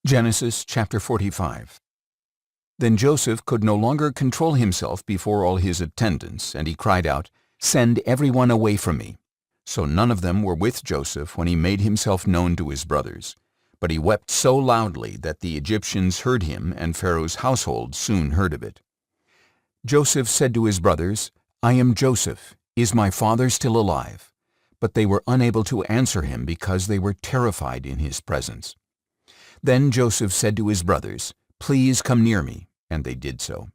Genesis chapter 45. Then Joseph could no longer control himself before all his attendants, and he cried out, "Send everyone away from me." So none of them were with Joseph when he made himself known to his brothers. But he wept so loudly that the Egyptians heard him, and Pharaoh's household soon heard of it. Joseph said to his brothers, "I am Joseph. Is my father still alive?" But they were unable to answer him because they were terrified in his presence. Then Joseph said to his brothers, "Please come near me," and they did so.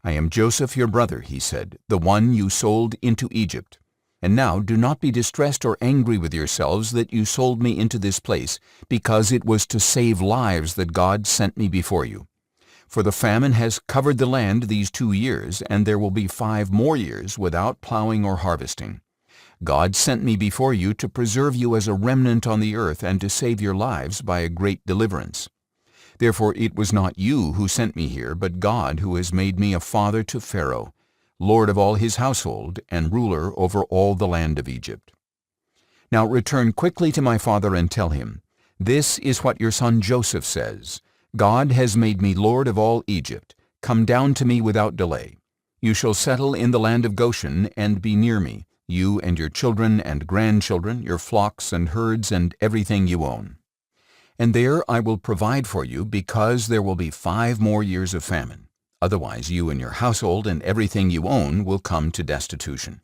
"I am Joseph your brother," he said, "the one you sold into Egypt. And now do not be distressed or angry with yourselves that you sold me into this place, because it was to save lives that God sent me before you. For the famine has covered the land these 2 years, and there will be 5 more years without plowing or harvesting. God sent me before you to preserve you as a remnant on the earth and to save your lives by a great deliverance. Therefore it was not you who sent me here, but God who has made me a father to Pharaoh, Lord of all his household, and ruler over all the land of Egypt. Now return quickly to my father and tell him, 'This is what your son Joseph says. God has made me Lord of all Egypt. Come down to me without delay. You shall settle in the land of Goshen and be near me, you and your children and grandchildren, your flocks and herds and everything you own. And there I will provide for you, because there will be 5 more years of famine. Otherwise you and your household and everything you own will come to destitution.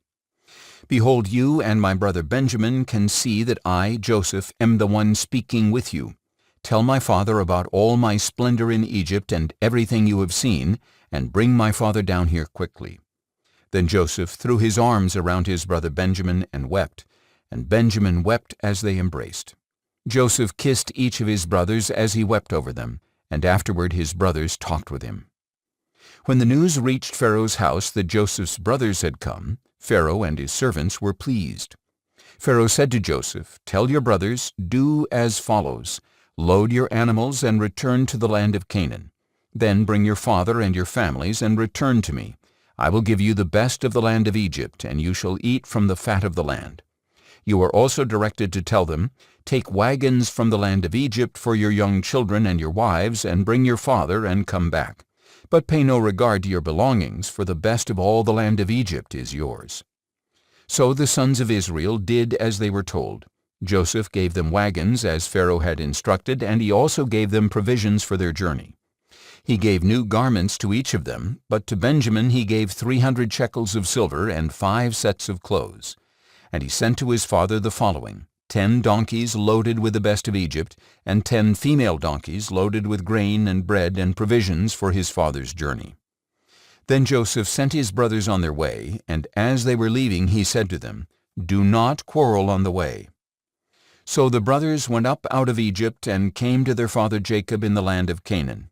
Behold, you and my brother Benjamin can see that I, Joseph, am the one speaking with you. Tell my father about all my splendor in Egypt and everything you have seen, and bring my father down here quickly." Then Joseph threw his arms around his brother Benjamin and wept, and Benjamin wept as they embraced. Joseph kissed each of his brothers as he wept over them, and afterward his brothers talked with him. When the news reached Pharaoh's house that Joseph's brothers had come, Pharaoh and his servants were pleased. Pharaoh said to Joseph, "Tell your brothers, do as follows. Load your animals and return to the land of Canaan. Then bring your father and your families and return to me. I will give you the best of the land of Egypt, and you shall eat from the fat of the land." You are also directed to tell them, "Take wagons from the land of Egypt for your young children and your wives, and bring your father and come back. But pay no regard to your belongings, for the best of all the land of Egypt is yours." So the sons of Israel did as they were told. Joseph gave them wagons as Pharaoh had instructed, and he also gave them provisions for their journey. He gave new garments to each of them, but to Benjamin he gave 300 shekels of silver and 5 sets of clothes. And he sent to his father the following: 10 donkeys loaded with the best of Egypt, and 10 female donkeys loaded with grain and bread and provisions for his father's journey. Then Joseph sent his brothers on their way, and as they were leaving he said to them, "Do not quarrel on the way." So the brothers went up out of Egypt and came to their father Jacob in the land of Canaan.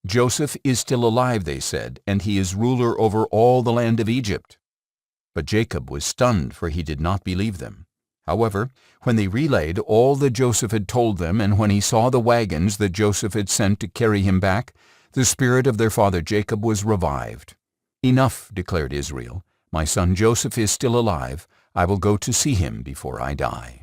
"Joseph is still alive," they said, "and he is ruler over all the land of Egypt." But Jacob was stunned, for he did not believe them. However, when they relayed all that Joseph had told them, and when he saw the wagons that Joseph had sent to carry him back, the spirit of their father Jacob was revived. "Enough," declared Israel. "My son Joseph is still alive. I will go to see him before I die."